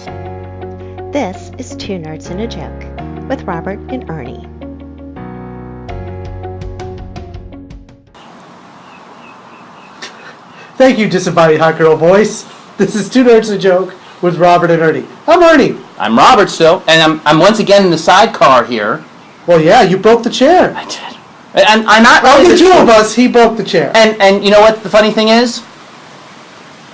This is Two Nerds and a Joke with Robert and Ernie. Thank you, disembodied hot girl voice. This is Two Nerds and a Joke with Robert and Ernie. I'm Ernie. I'm Robert still, and I'm once again in the sidecar here. Well, yeah, you broke the chair. I did. And I'm not really the two of us, he broke the chair. And you know what the funny thing is?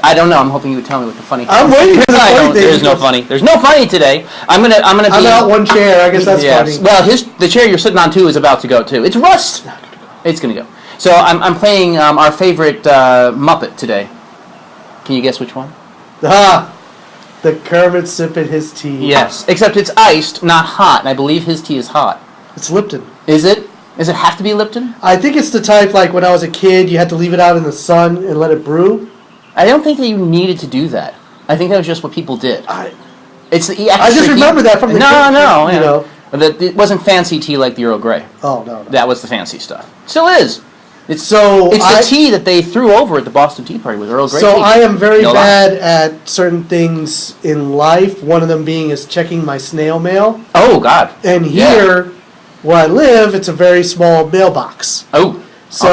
I don't know. I'm hoping you would tell me what the funny thing is. I'm waiting for the funny thing. There's no funny. There's no funny today. I'm gonna be. I'm out one chair. I guess that's funny. Well, the chair you're sitting on too is about to go too. It's rust. It's gonna go. So I'm playing our favorite Muppet today. Can you guess which one? The Kermit sipping his tea. Yes, except it's iced, not hot, and I believe his tea is hot. It's Lipton. Is it? Does it have to be Lipton? I think it's the type like when I was a kid, you had to leave it out in the sun and let it brew. I don't think that you needed to do that. I think that was just what people did. I just remember that from the No. It wasn't fancy tea like the Earl Grey. Oh, no. That was the fancy stuff. Still is. It's the tea that they threw over at the Boston Tea Party with Earl Grey tea. So I am very bad at certain things in life. One of them being is checking my snail mail. Oh, God. And here, where I live, it's a very small mailbox. Oh. So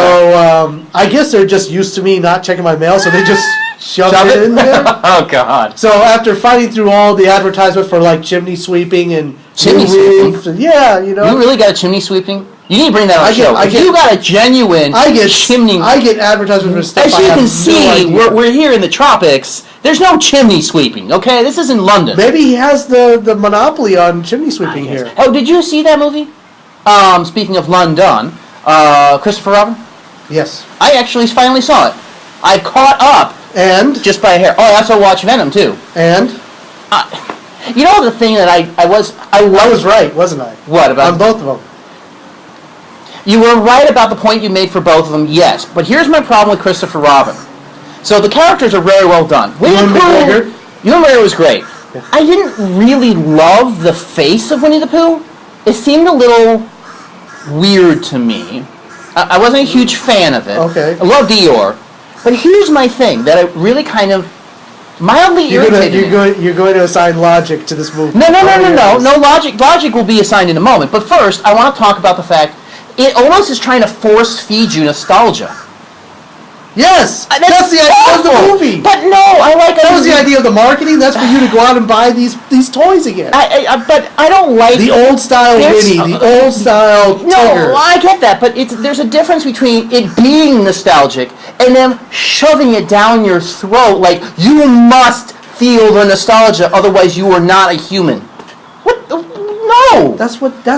I guess they're just used to me not checking my mail, so they just shove it in there. Oh, God. So after fighting through all the advertisement for like chimney sweeping and chimney sweeping, yeah, you know, you really got a chimney sweeping. You need to bring that on the show. If you got a genuine chimney, I get advertisements for stuff. As you can see, we're here in the tropics. There's no chimney sweeping. Okay, this isn't London. Maybe he has the monopoly on chimney sweeping here. Oh, did you see that movie? Speaking of London, Christopher Robin. Yes, I actually finally saw it. I caught up. And? Just by a hair. Oh, I also watched Venom, too. And? You know the thing that I was right, wasn't I? What about? On both of them. You were right about the point you made for both of them, yes. But here's my problem with Christopher Robin. So the characters are very well done. Ewan McGregor was great. Yeah. I didn't really love the face of Winnie the Pooh. It seemed a little weird to me. I wasn't a huge fan of it. Okay. I love Eeyore. But here's my thing that I really kind of mildly irritated me. You're going to assign logic to this movie. No. Logic will be assigned in a moment. But first, I want to talk about the fact it almost is trying to force feed you nostalgia. Yes, that's the idea of the movie. But no, that was the idea of the marketing. That's for you to go out and buy these toys again. But I don't like the old style Winnie, the old style Tigger. No, I get that, but there's a difference between it being nostalgic and them shoving it down your throat like you must feel the nostalgia, otherwise you are not a human. What? No. That's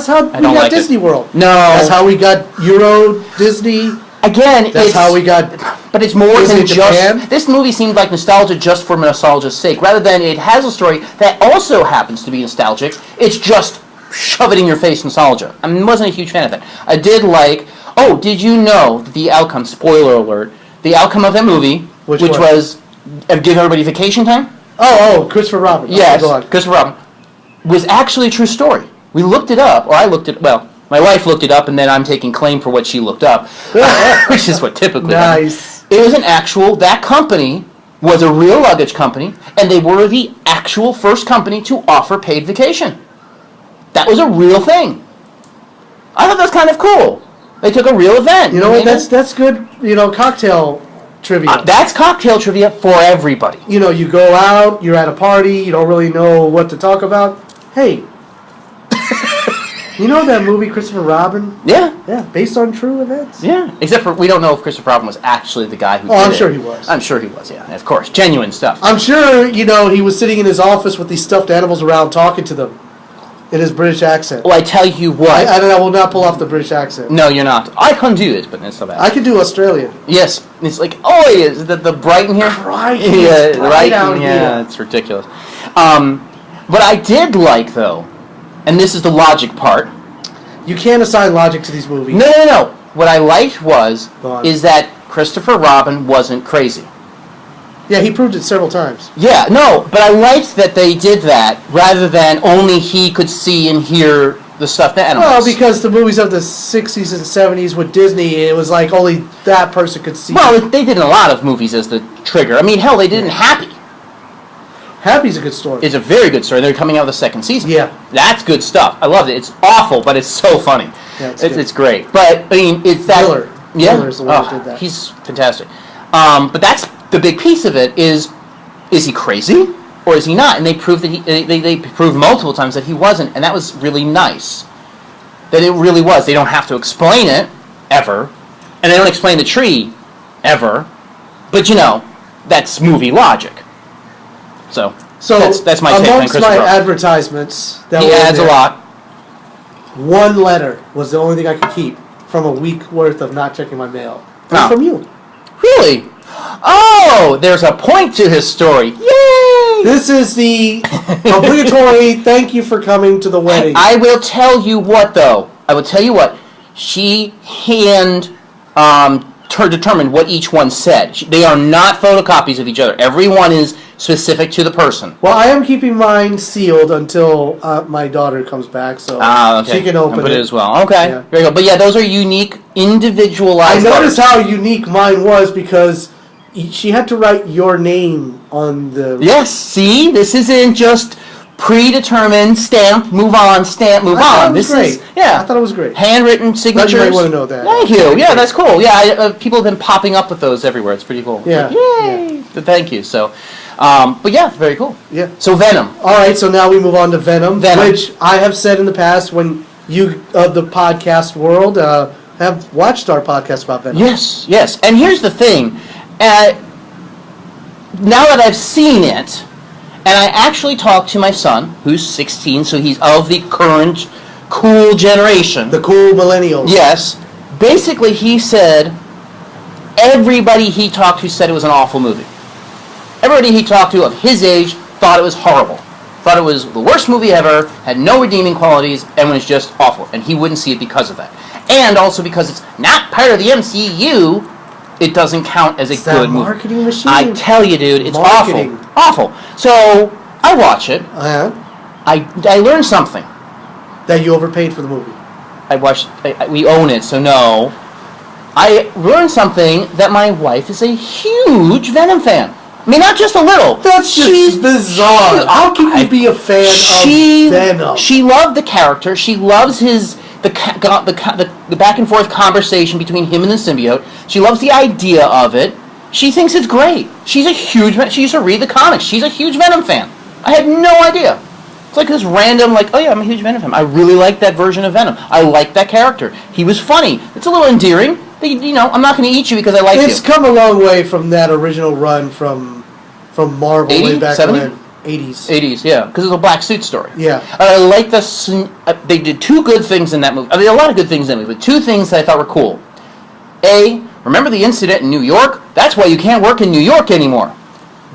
how we got Disney World. No. That's how we got Euro Disney. Again, that's how we got. But it's more Disney than Japan. just. This movie seemed like nostalgia just for nostalgia's sake, rather than it has a story that also happens to be nostalgic. It's just shove it in your face nostalgia. I wasn't a huge fan of that. I did like. Oh, did you know that the outcome? Spoiler alert: the outcome of that movie, which was give everybody vacation time. Oh, Christopher Robin. Yes, Christopher Robin was actually a true story. We looked it up, or I looked it. Well. My wife looked it up, and then I'm taking claim for what she looked up, which is what typically happens. It was that company was a real luggage company, and they were the actual first company to offer paid vacation. That was a real thing. I thought that was kind of cool. They took a real event. You know what? That's good, cocktail trivia. That's cocktail trivia for everybody. You go out, you're at a party, you don't really know what to talk about. Hey. You know that movie, Christopher Robin? Yeah. Yeah, based on true events. Yeah, except for we don't know if Christopher Robin was actually the guy who did it. I'm sure he was. I'm sure he was, yeah, of course. Genuine stuff. I'm sure, he was sitting in his office with these stuffed animals around talking to them in his British accent. Well, I tell you what. I will not pull off the British accent. No, you're not. I can't do it, but it's not bad. I can do Australian. Yes. It's like, is the Brighton here? Brighton. Yeah, Brighton. Yeah, it's ridiculous. What I did like, though, and this is the logic part. You can't assign logic to these movies. No. What I liked is that Christopher Robin wasn't crazy. Yeah, he proved it several times. Yeah, no, but I liked that they did that rather than only he could see and hear the stuffed animals. Well, because the movies of the 60s and 70s with Disney, it was like only that person could see. Well, they did a lot of movies as the trigger. I mean, hell, they did in Happy. Happy's a good story. It's a very good story. They're coming out with a second season. Yeah. That's good stuff. I loved it. It's awful, but it's so funny. Yeah, it's great. But, I mean, it's that... Miller's the one who did that. He's fantastic. But that's the big piece of it is he crazy or is he not? And they proved that they proved multiple times that he wasn't, and that was really nice. That it really was. They don't have to explain it, ever. And they don't explain the tree, ever. But, that's movie logic. So that's my take on amongst Christopher my Robin. advertisements, that He adds a lot. One letter was the only thing I could keep from a week worth of not checking my mail. From you. Really? Oh, there's a point to his story. Yay! This is the obligatory thank you for coming to the wedding. I will tell you what, though. She determined what each one said. They are not photocopies of each other. Everyone is specific to the person. Well, I am keeping mine sealed until my daughter comes back, so she can open it as well. Okay, yeah. Very good. But yeah, those are unique, individualized. I noticed how unique mine was because she had to write your name on the... Yes, see? This isn't just predetermined, stamp, move on, stamp, move on. This is great. I thought it was great. Handwritten signatures. You might want to know that. Thank you. Yeah, that's cool. Yeah, people have been popping up with those everywhere. It's pretty cool. Yeah. Yay! Yeah. Thank you. So, but yeah, very cool. Yeah. So Venom. All right, so now we move on to Venom, which I have said in the past when you of the podcast world have watched our podcast about Venom. Yes. And here's the thing. Now that I've seen it, and I actually talked to my son, who's 16, so he's of the current cool generation. The cool millennials. Yes. Basically, he said everybody he talked to said it was an awful movie. Everybody he talked to of his age thought it was horrible. Thought it was the worst movie ever, had no redeeming qualities, and was just awful. And he wouldn't see it because of that. And also because it's not part of the MCU, it doesn't count as a good movie. Marketing machine. I tell you, dude, it's marketing. Awful. So, I watch it. I learned something. That you overpaid for the movie. We own it, so no. I learned something that my wife is a huge Venom fan. I mean, not just a little. That's just bizarre. How can you be a fan of Venom? She loved the character. She loves the back and forth conversation between him and the symbiote. She loves the idea of it. She thinks it's great. She used to read the comics. She's a huge Venom fan. I had no idea. It's like this random, oh yeah, I'm a huge Venom fan. I really like that version of Venom. I like that character. He was funny. It's a little endearing. I'm not going to eat you because I like you. It's come a long way from that original run from Marvel 80, way back 70? when. 80s. 80s, yeah, because it's a black suit story. Yeah. I like they did two good things in that movie. I mean, a lot of good things in that movie, but two things that I thought were cool. A, remember the incident in New York? That's why you can't work in New York anymore.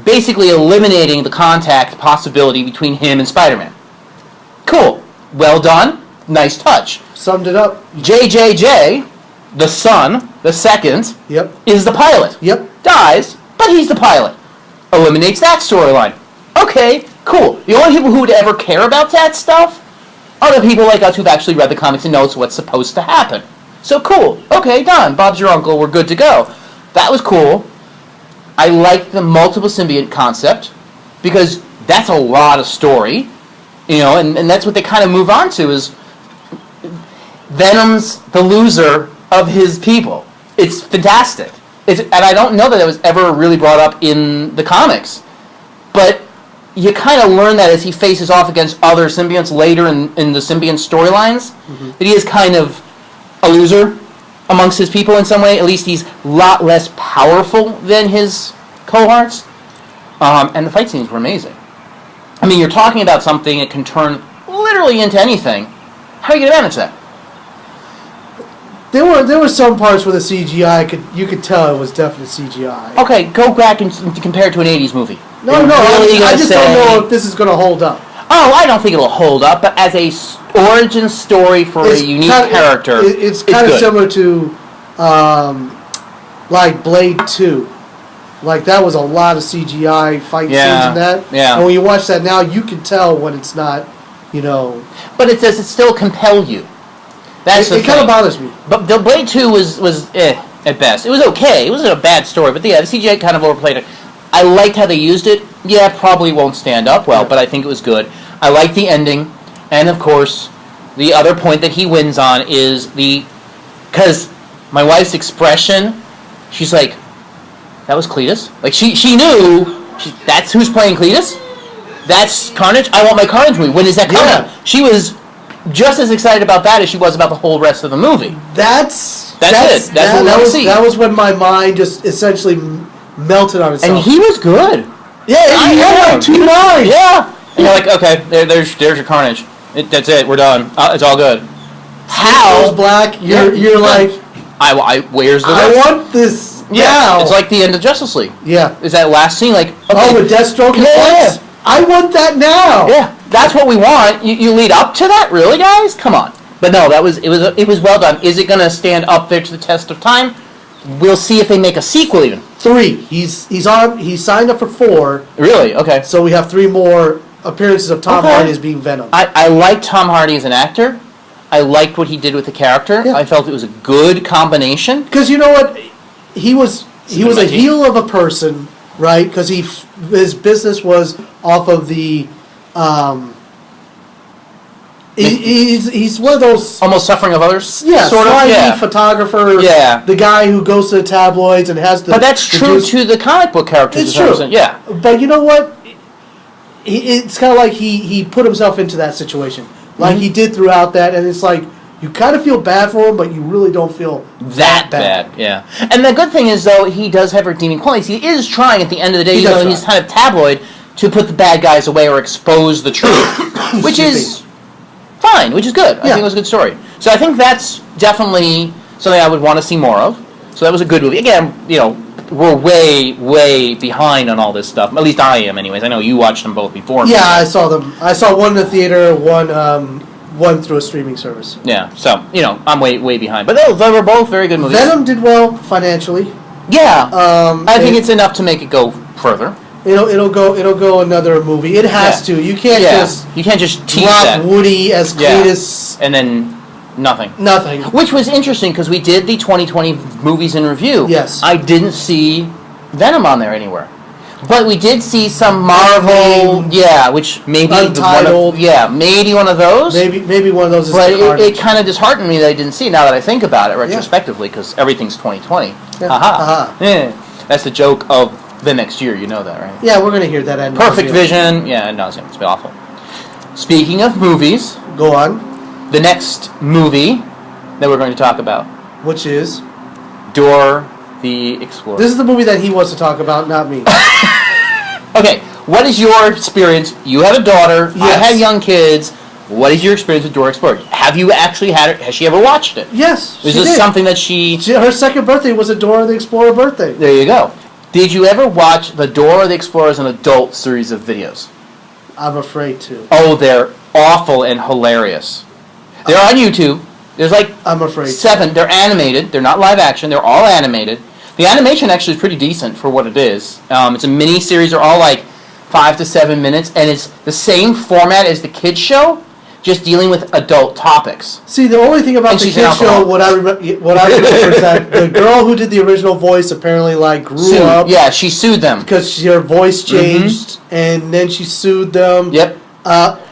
Basically eliminating the contact possibility between him and Spider-Man. Cool. Well done. Nice touch. Summed it up. JJJ, the son, the second, is the pilot. Yep. Dies, but he's the pilot. Eliminates that storyline. Okay, cool. The only people who would ever care about that stuff are the people like us who've actually read the comics and knows what's supposed to happen. So cool. Okay, done. Bob's your uncle. We're good to go. That was cool. I like the multiple symbiote concept because that's a lot of story, and that's what they kind of move on to is Venom's the loser of his people. It's fantastic. And I don't know that it was ever really brought up in the comics, but you kind of learn that as he faces off against other symbionts later in the symbiont storylines, that he is kind of a loser amongst his people in some way. At least he's a lot less powerful than his cohorts. And the fight scenes were amazing. I mean, you're talking about something that can turn literally into anything. How are you going to manage that? There were some parts where the CGI you could tell it was definitely CGI. Okay, go back and compare it to an 80s movie. No, I just don't know if this is going to hold up. Oh, I don't think it'll hold up, but as a origin story for a unique character, it's kind of similar to, Blade 2. Like, that was a lot of CGI fight scenes in that. Yeah. And when you watch that now, you can tell when it's not, But it does still compel you. That's the thing. It kind of bothers me. But the Blade 2 was at best. It was okay. It wasn't a bad story, but the CGI kind of overplayed it. I liked how they used it. Yeah, probably won't stand up well, but I think it was good. I like the ending, and of course, the other point that he wins on is because my wife's expression, she's like, that was Cletus? Like, she knew, that's who's playing Cletus? That's Carnage? I want my Carnage movie. When is that coming? Yeah. She was just as excited about that as she was about the whole rest of the movie. That's it. That's what we want to see. That was when my mind just essentially melted on itself. And he was good. Yeah, he had like 2 lines. Yeah. And you're like, okay, there's your Carnage. That's it. We're done. It's all good. How? Black. You're like, where's the? I want this now. It's like the end of Justice League. Yeah. Is that last scene like? Okay, with Deathstroke? Yeah. I want that now. Yeah, that's what we want. You lead up to that, really, guys? Come on. But no, it was well done. Is it going to stand up there to the test of time? We'll see if they make a sequel even. 3. He's signed up for 4. Really? Okay. So we have 3 more appearances of Tom Hardy as being Venom. I like Tom Hardy as an actor. I liked what he did with the character. Yeah. I felt it was a good combination. Because you know what, he was a heel of a person, right? Because his business was off of the. He's one of those almost suffering of others. Yeah, sort of photographer. Yeah, the guy who goes to the tabloids and has the. But that's true to the comic book characters. It's true. Yeah, but you know what? It's kind of like he put himself into that situation, like he did throughout that, and it's like you kind of feel bad for him, but you really don't feel that bad. Yeah, and the good thing is though he does have redeeming qualities. He is trying at the end of the day, even though he's kind of tabloid, to put the bad guys away or expose the truth, which is fine, which is good. I think it was a good story. So I think that's definitely something I would want to see more of. So that was a good movie. Again, we're way, way behind on all this stuff. At least I am, anyways. I know you watched them both before. Yeah, I saw them. I saw one in the theater, one through a streaming service. Yeah, so I'm way, way behind. But they were both very good movies. Venom did well financially. Yeah, I think it's enough to make it go further. It'll go another movie. It has to. You can't just tease drop that. Woody as Cletus and then nothing. Which was interesting because we did the 2020 movies in review. Yes. I didn't see Venom on there anywhere. But we did see some Marvel, which maybe Untitled. Maybe one of those. Maybe one of those is. But it kind of disheartened me that I didn't see it now that I think about it retrospectively because everything's 2020. Yeah. Aha. Yeah. That's the joke of the next year. You know that, right? Yeah, we're gonna hear that. Ad Perfect Vision. Yeah, ad nauseam. It's been awful. Speaking of movies, go on. The next movie that we're going to talk about, which is Dora the Explorer. This is the movie that he wants to talk about, not me. Okay, what is your experience? You have a daughter. Yes. I have young kids. What is your experience with Dora Explorer? Have you actually had it? Has she ever watched it? Yes. Is this something that her second birthday was a Dora the Explorer birthday. There you go. Did you ever watch the Dora the Explorer as an adult series of videos? I'm afraid to. Oh, they're awful and hilarious. They're on YouTube. There's I'm afraid 7. They're animated. They're not live action. They're all animated. The animation actually is pretty decent for what it is. It's a mini series. They're all 5 to 7 minutes, and it's the same format as the kids show, just dealing with adult topics. See, the only thing about the kids show, what I remember is that the girl who did the original voice apparently grew up. Yeah, she sued them because her voice changed, and then she sued them. Yep.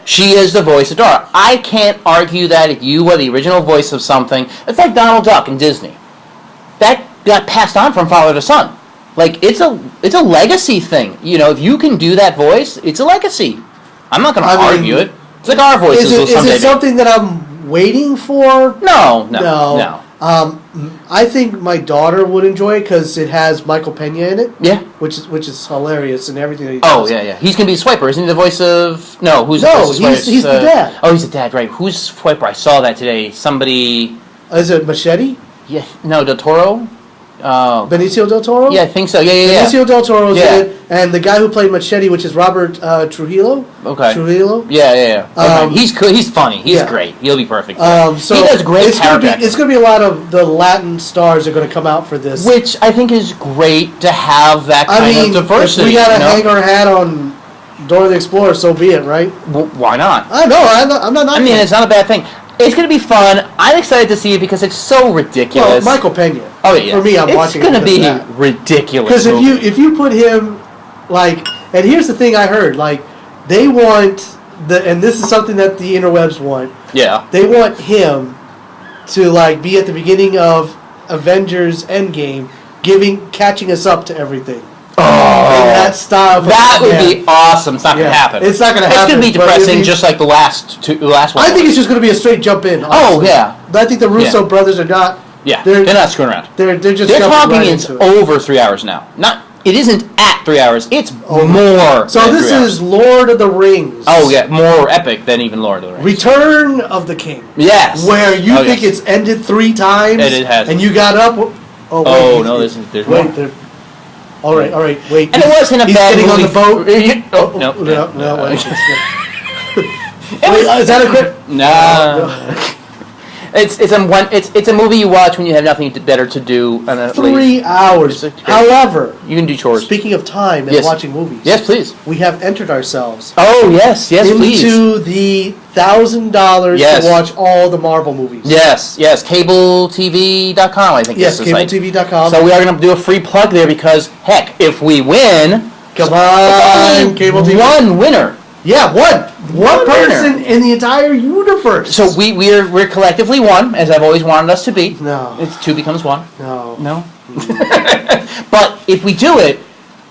She is the voice of Dora. I can't argue that if you were the original voice of something, it's like Donald Duck in Disney. That got passed on from father to son. It's a legacy thing. If you can do that voice, it's a legacy. I'm not going to argue it. It's like our voices. Is it something that I'm waiting for? No. I think my daughter would enjoy it because it has Michael Pena in it. Yeah, which is hilarious and everything that he does. Oh yeah. He's gonna be Swiper, isn't he? The voice of he's the dad. Oh, he's the dad, right? Who's Swiper? I saw that today. Somebody. Is it Machete? Yeah. No, Del Toro. Benicio del Toro? Yeah, I think so. Yeah. Benicio del Toro's in it, and the guy who played Machete, which is Robert Trujillo. Okay. Trujillo? Yeah. Okay. He's funny. He's great. He'll be perfect. So he does great character acting. It's going to be a lot of the Latin stars are going to come out for this. Which I think is great to have that kind of diversity. If we got to hang our hat on Dora the Explorer, so be it, right? Well, why not? I know. I'm not. I mean, it's not a bad thing. It's going to be fun. I'm excited to see it because it's so ridiculous. Well, Michael Pena. Oh, yeah. For me, I'm watching it. It's going to be ridiculous. Because if you put him Like, and here's the thing I heard. Like, they want and this is something that the interwebs want. Yeah. They want him to like be at the beginning of Avengers Endgame, catching us up to everything. Oh, in that style. That would be awesome. It's not going to happen. It's not going to happen. It's going to be depressing, just like the last one. I think it's just going to be a straight jump in. Honestly. Oh yeah. I think the Russo brothers are not. Yeah, they're not screwing around. They're just. They're talking. Right It's over 3 hours now. It isn't at 3 hours. It's more. So this is Lord of the Rings. Oh yeah, more epic than even Lord of the Rings. Return of the King. Yes. Where you think it's ended 3 times. And it has. And you got up. There's more. All right, wait. And it wasn't a bad movie. He's getting on the boat. No. Wait. Is that a quick? No. It's a movie you watch when you have nothing better to do. 3 hours. However, you can do chores. Speaking of time and watching movies, yes, please. We have entered ourselves. Oh yes, please. Into the $1,000 to watch all the Marvel movies. Yes, CableTV.com. I think. Yes, CableTV.com. So we are going to do a free plug there because heck, if we win, come on, Cable TV. One winner. Yeah, one person in the entire universe. So we're collectively one, as I've always wanted us to be. No, it's 2 becomes 1. No. But if we do it,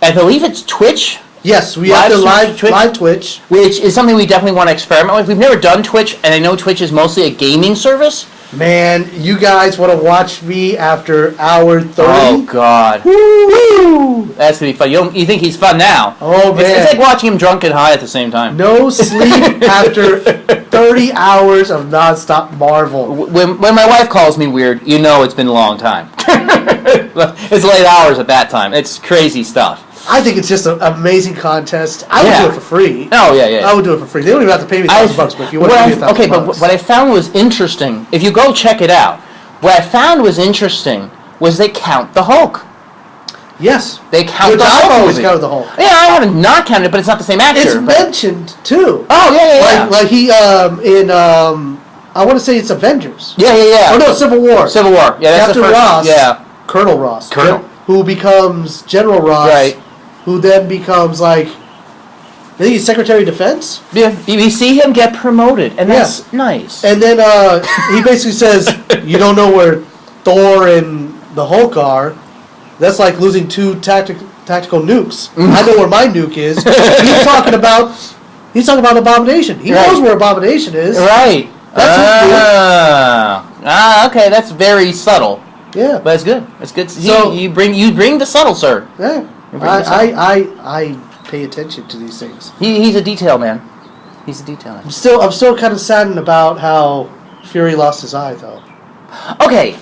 I believe it's Twitch. Yes, we have to live Twitch, which is something we definitely want to experiment with. We've never done Twitch, and I know Twitch is mostly a gaming service. Man, you guys want to watch me after hour 30? Oh, God. Woo! That's going to be fun. You think he's fun now. Oh, man. It's like watching him drunk and high at the same time. No sleep after 30 hours of nonstop Marvel. When my wife calls me weird, you know it's been a long time. It's late hours at that time. It's crazy stuff. I think it's just an amazing contest. I would do it for free. Oh, yeah. I would do it for free. They don't even have to pay me $1,000, but if you want to pay me $1,000. Okay, but what I found was interesting, if you go check it out, what I found was interesting was they count the Hulk. Yes. They count the Hulk. I've always counted the Hulk. Yeah, I haven't not counted it, but it's not the same actor. It's mentioned, too. Oh, yeah. Like he, I want to say it's Avengers. Yeah. Oh, no, Civil War. Yeah, that's Captain the first. Ross. Yeah. Colonel Ross. Colonel. Who becomes General Ross. Right. Who then becomes, I think he's Secretary of Defense? Yeah, we see him get promoted, and that's nice. And then he basically says, you don't know where Thor and the Hulk are. That's like losing 2 tactical nukes. I know where my nuke is. He's talking about Abomination. He knows where Abomination is. Right. That's okay, that's very subtle. Yeah. But it's good. It's good. So, you bring the subtle, sir. Yeah. I pay attention to these things. He's a detail man. He's a detail man. I'm still kind of saddened about how Fury lost his eye, though. Okay,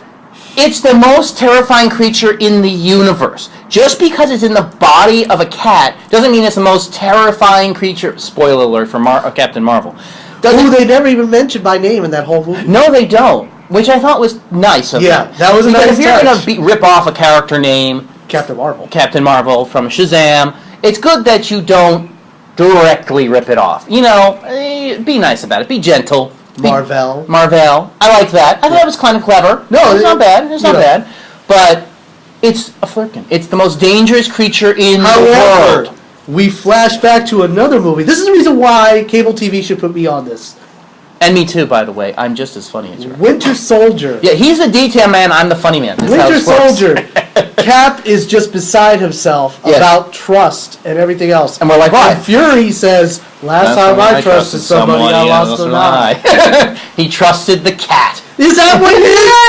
it's the most terrifying creature in the universe. Just because it's in the body of a cat doesn't mean it's the most terrifying creature. Spoiler alert for Captain Marvel. Who they never even mentioned by name in that whole movie. No, they don't. Which I thought was nice of them. Yeah, that was a nice touch. If you're going to rip off a character name... Captain Marvel from Shazam. It's good that you don't directly rip it off. You know, be nice about it. Be gentle. Marvel. I like that. I thought it was kind of clever. No, it's not bad. It's not bad. But it's a flirkin. It's the most dangerous creature in the world. We flash back to another movie. This is the reason why cable TV should put me on this. And me too, by the way. I'm just as funny as you. Winter Soldier. Yeah, he's the detail man. I'm the funny man. That's Winter Soldier. Cap is just beside himself about trust and everything else. And we're like, why? And Fury says, last time I trusted somebody, I lost an eye. He trusted the cat. Is that what it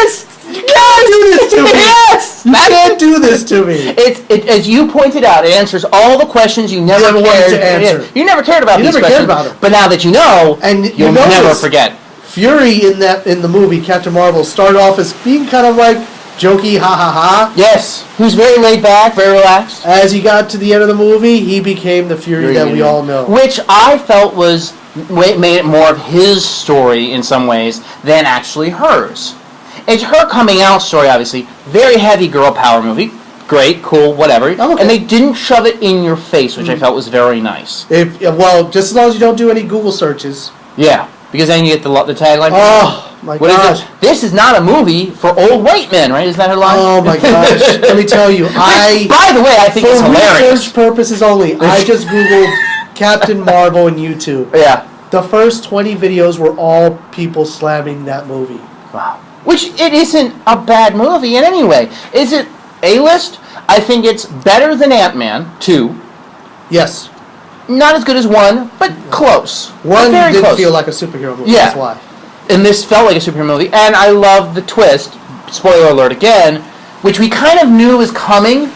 is? You can't do this to me. Yes! You can't do this to me. It, as you pointed out, it answers all the questions you never wanted to answer. You never cared about these questions. Cared about it. But now that you know, and you'll never forget. Fury in the movie, Captain Marvel, started off as being kind of like jokey, ha ha ha. Yes, who's very laid back, very relaxed. As he got to the end of the movie, he became the Fury that we all know. Which I felt made it more of his story in some ways than actually hers. It's her coming out story, obviously. Very heavy girl power movie. Great, cool, whatever. Okay. And they didn't shove it in your face, which I felt was very nice. Just as long as you don't do any Google searches. Yeah, because then you get the tagline. Oh, My What gosh. is it? This is not a movie for old white men, right? Isn't that her line? Oh my gosh. Let me tell you, By the way, I think it's hilarious. For research purposes only, I just Googled Captain Marvel on YouTube. Yeah. The first 20 videos were all people slamming that movie. Wow. Which, it isn't a bad movie in any way. Is it A-list? I think it's better than Ant-Man 2. Yes. Not as good as 1, but close. One very didn't close. feel like a superhero movie, Yeah. that's why. And this felt like a superhero movie, and I love the twist, spoiler alert again, which we kind of knew was coming,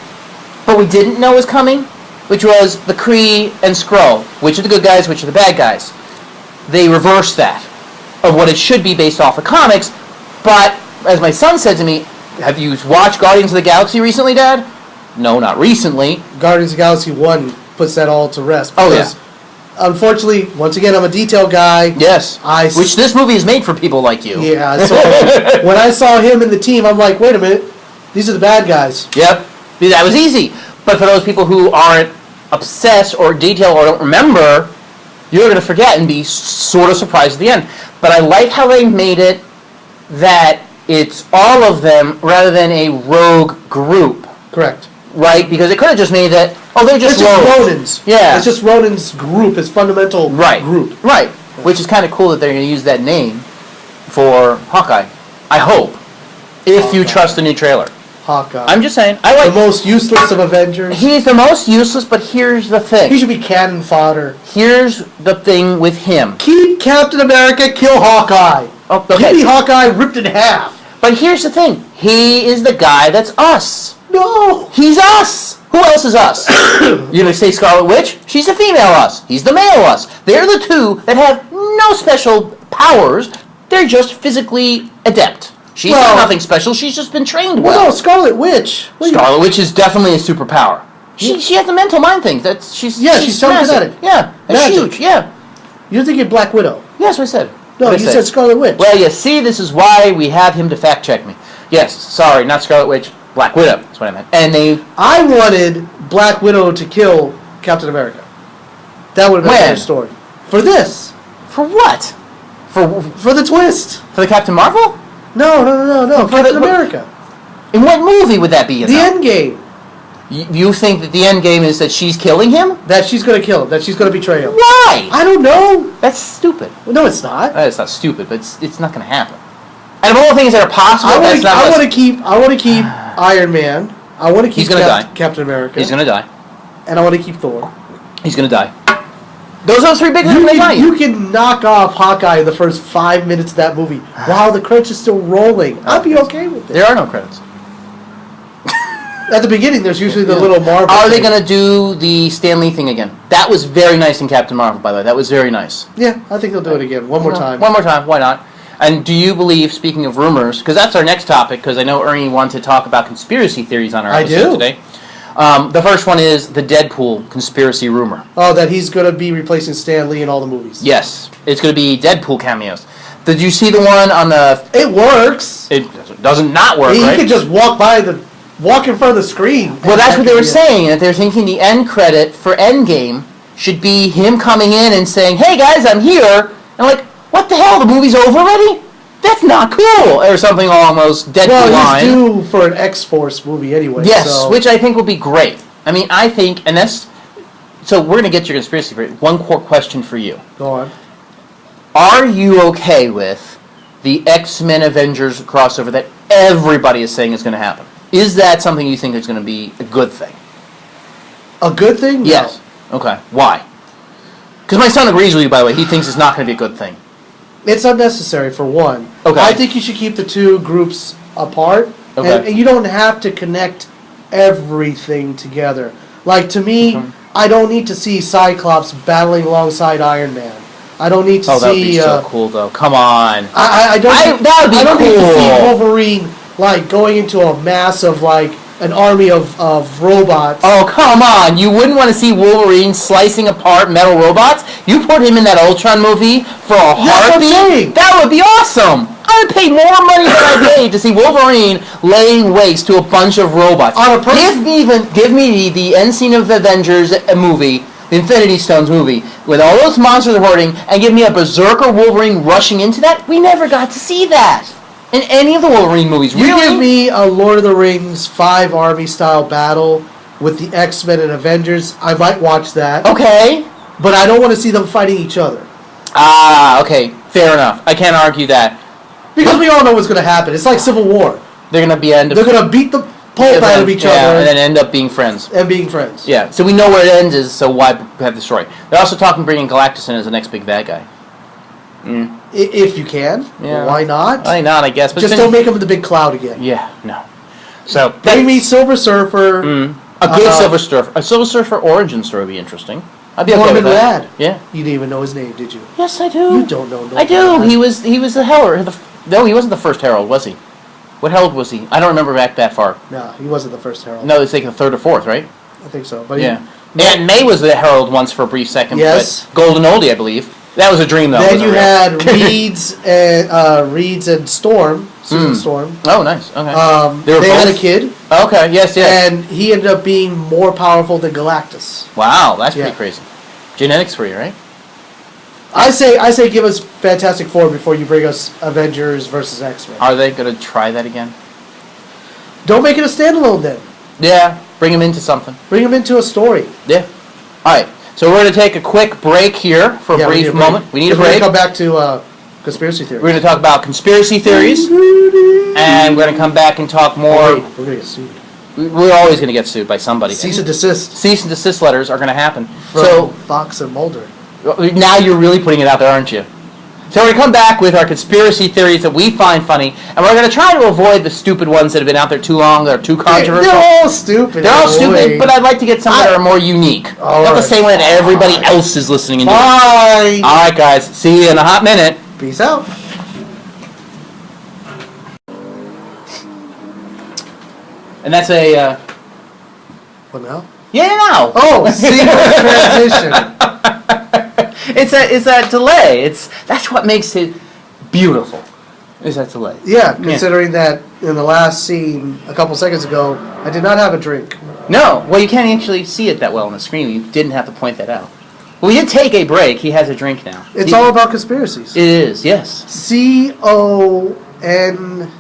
but we didn't know was coming, which was the Kree and Skrull. Which are the good guys, which are the bad guys. They reversed that, of what it should be based off of comics, but, as my son said to me, have you watched Guardians of the Galaxy recently, Dad? No, not recently. Guardians of the Galaxy 1 puts that all to rest. Oh, yeah. Unfortunately, once again, I'm a detail guy. Yes. Which this movie is made for people like you. Yeah, so when I saw him and the team, I'm like, wait a minute, these are the bad guys. Yep. That was easy. But for those people who aren't obsessed or detailed or don't remember, you're going to forget and be sort of surprised at the end. But I like how they made it that it's all of them rather than a rogue group. Correct. Right? Because it could have just made that, oh, they're just Ronins. Yeah. It's just Ronin's group, his fundamental group. Right. Which is kind of cool that they're going to use that name for Hawkeye. I hope. If you trust the new trailer. Hawkeye. I'm just saying. I like the most useless of Avengers. He's the most useless, but here's the thing. He should be cannon fodder. Here's the thing with him. Keep Captain America, kill Hawkeye. Oh, okay. Give me Hawkeye ripped in half. But here's the thing. He is the guy that's us. No. He's us. Who else is us? You're going to say Scarlet Witch? She's the female us. He's the male us. They're the two that have no special powers. They're just physically adept. She's got nothing special. She's just been trained well. Well, no, Scarlet Witch. Scarlet Witch is definitely a superpower. She has the mental mind thing. She's telekinetic. Yeah, that's huge. Yeah. You're thinking Black Widow. Yes, I said. No, you said Scarlet Witch. Well, you see, this is why we have him to fact check me. Yes, sorry, not Scarlet Witch. Black Widow. That's what I meant. And I wanted Black Widow to kill Captain America. That would have been a better story. For this. For what? For the twist. For the Captain Marvel? No. For Captain America. In what movie would that be in? The Endgame. You think that the end game is that she's killing him? That she's going to kill him. That she's going to betray him. Why? I don't know. That's stupid. Well, no, it's not. It's not stupid, but it's not going to happen. And of all the things that are possible, I want to keep Iron Man. I want to keep Captain America. He's going to die. And I want to keep Thor. He's going to die. Those are the three big things. You can knock off Hawkeye in the first 5 minutes of that movie while the credits are still rolling. I'd be okay with it. There are no credits. At the beginning, there's usually the little Marvel. Are they going to do the Stan Lee thing again? That was very nice in Captain Marvel, by the way. That was very nice. Yeah, I think they'll do it again. One more time. One more time. Why not? And do you believe, speaking of rumors, because that's our next topic, because I know Ernie wanted to talk about conspiracy theories on our episode today. The first one is the Deadpool conspiracy rumor. Oh, that he's going to be replacing Stan Lee in all the movies. Yes. It's going to be Deadpool cameos. Did you see the one on the... It works. It doesn't not work, right? He could just walk in front of the screen. Well, that's what they were saying, that they're thinking the end credit for Endgame should be him coming in and saying, hey guys, I'm here. And like, what the hell, the movie's over already? That's not cool. Or something along those Deadpool lines. Well, he's due for an X-Force movie anyway. Yes, which I think will be great. I mean, I think, and that's... So we're going to get your conspiracy theory. One core question for you. Go on. Are you okay with the X-Men Avengers crossover that everybody is saying is going to happen? Is that something you think is going to be a good thing? A good thing? No. Yes. Okay. Why? Because my son agrees with you, by the way. He thinks it's not going to be a good thing. It's unnecessary, for one. Okay. I think you should keep the two groups apart. Okay. And you don't have to connect everything together. Like, to me, I don't need to see Cyclops battling alongside Iron Man. I don't need to see... Oh, that would be so cool, though. Come on. I don't need to see Wolverine, like, going into a mass of, like, an army of robots. Oh, come on. You wouldn't want to see Wolverine slicing apart metal robots? You put him in that Ultron movie for a heartbeat? That would be awesome. I would pay more money than I paid to see Wolverine laying waste to a bunch of robots. Give me the end scene of the Avengers movie the Infinity Stones movie, with all those monsters hoarding, and give me a Berserker Wolverine rushing into that. We never got to see that in any of the Wolverine movies. You really? give me a Lord of the Rings 5 army style battle with the X-Men and Avengers, I might watch that. Okay. But I don't want to see them fighting each other. Ah, okay. Fair enough. I can't argue that. Because we all know what's going to happen. It's like Civil War. They're going to They're going to beat the pulp out of each other. And then end up being friends. Yeah. So we know where it ends, so why have the story? They're also talking bringing Galactus in as the next big bad guy. Mm. If you can. Yeah. Why not? Why not, I guess. But just don't make him the big cloud again. Yeah, no. So bring me Silver Surfer. A good Silver Surfer. A Silver Surfer origin story would be interesting. I'd be okay Norman with that. Rad. Yeah. You didn't even know his name, did you? Yes, I do. You don't know Norman I do. Rad. He was the Herald. No, he wasn't the first Herald, was he? What Herald was he? I don't remember back that far. No, he wasn't the first Herald. No, it's like the third or fourth, right? I think so. But yeah. Aunt May was the Herald once for a brief second. Yes. But Golden Oldie, I believe. That was a dream, though. Then you had Reeds and Storm. Susan Storm. Oh, nice. Okay. They had a kid. Okay, yes. And he ended up being more powerful than Galactus. Wow, that's pretty crazy. Genetics for you, right? I say give us Fantastic Four before you bring us Avengers versus X-Men. Are they going to try that again? Don't make it a standalone then. Yeah, bring them into something. Bring them into a story. Yeah. All right, so we're going to take a quick break here for a brief moment. We need a break. We're going to come back to conspiracy theories. We're going to talk about conspiracy theories, and we're going to come back and talk more. We're going to get sued. We're always going to get sued by somebody. Cease and desist. Cease and desist letters are going to happen. From Fox and Mulder. Now you're really putting it out there, aren't you? So we're going to come back with our conspiracy theories that we find funny, and we're going to try to avoid the stupid ones that have been out there too long, that are too controversial. They're all stupid. They're all stupid, but I'd like to get some that are more unique. Not the same way that everybody else is listening into. Bye! All right, guys. See you in a hot minute. Peace out. And that's a... What now? Yeah, now. Oh, seamless transition. It's that delay. That's what makes it beautiful. Is that delay? Yeah, considering that in the last scene a couple seconds ago, I did not have a drink. No, well, you can't actually see it that well on the screen. You didn't have to point that out. Well, we did take a break. He has a drink now. It's all about conspiracies. It is, yes. C-O-N...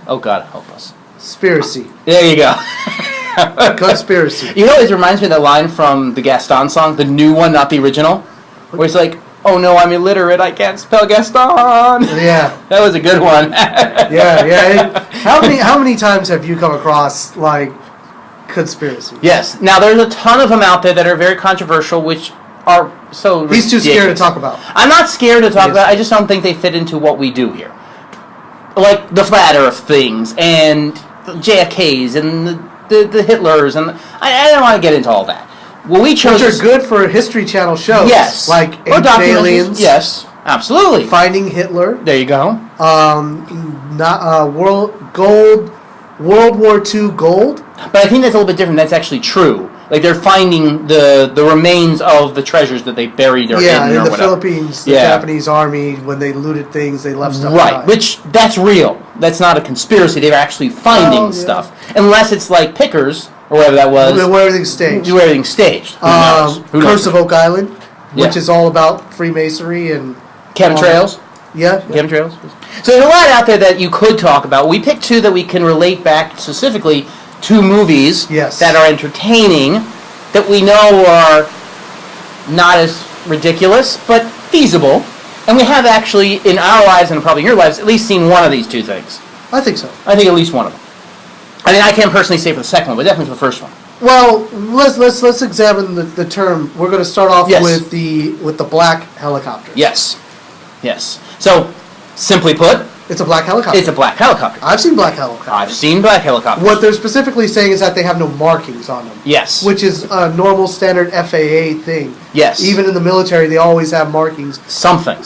Oh, God, help us. Conspiracy. There you go. Conspiracy. You know, it reminds me of that line from the Gaston song, the new one, not the original, where it's like, oh no, I'm illiterate, I can't spell Gaston. Yeah. That was a good one. yeah. How many times have you come across, like, conspiracy? Yes. Now, there's a ton of them out there that are very controversial, which are so ridiculous. He's too scared to talk about. I'm not scared to talk about it, I just don't think they fit into what we do here. Like the flat earth things, and the JFKs, and the Hitlers, and I don't want to get into all that. Well, we chose... Which are good for History Channel shows. Yes. Like Ancient Aliens. Yes, absolutely. Finding Hitler. There you go. World War II gold. But I think that's a little bit different. That's actually true. Like, they're finding the remains of the treasures that they buried or in the whatever. Philippines, the Japanese army, when they looted things, they left stuff behind. Which, that's real. That's not a conspiracy. They're actually finding stuff. Unless it's like Pickers, or whatever that was. Where everything's staged. Where everything's staged. Who knows? Curse of Oak Island, which is all about Freemasonry and... Chemtrails. Yeah. Chemtrails. So there's a lot out there that you could talk about. We picked two that we can relate back specifically to movies that are entertaining, that we know are not as ridiculous, but feasible. And we have actually, in our lives and probably in your lives, at least seen one of these two things. I think so. I think at least one of them. I mean, I can't personally say for the second one, but definitely for the first one. Well, let's examine the term. We're going to start off with the black helicopter. Yes. So, simply put, it's a black helicopter. It's a black helicopter. I've seen black helicopters. I've seen black helicopters. What they're specifically saying is that they have no markings on them. Yes. Which is a normal standard FAA thing. Yes. Even in the military, they always have markings. Something.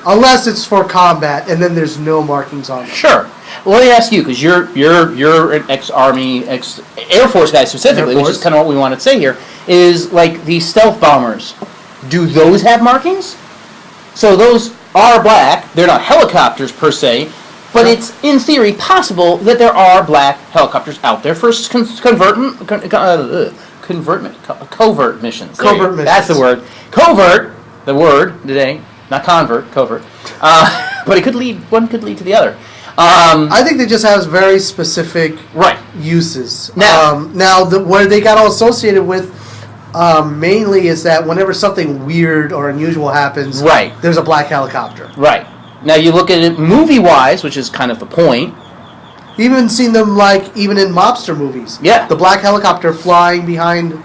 Unless it's for combat, and then there's no markings on them. Sure. Well, let me ask you, because you're an ex-Army, ex-Air Force guy specifically, which is kind of what we want to say here, is like these stealth bombers. Do those have markings? So those are black. They're not helicopters per se, but it's in covert missions. Covert missions. That's the word. Covert, the word today, not convert, covert. But it could lead. One could lead to the other. I think they just have very specific uses. Now where they got all associated with mainly is that whenever something weird or unusual happens, there's a black helicopter. Right. Now you look at it movie-wise, which is kind of the point. You've even seen them even in mobster movies. Yeah. The black helicopter flying behind,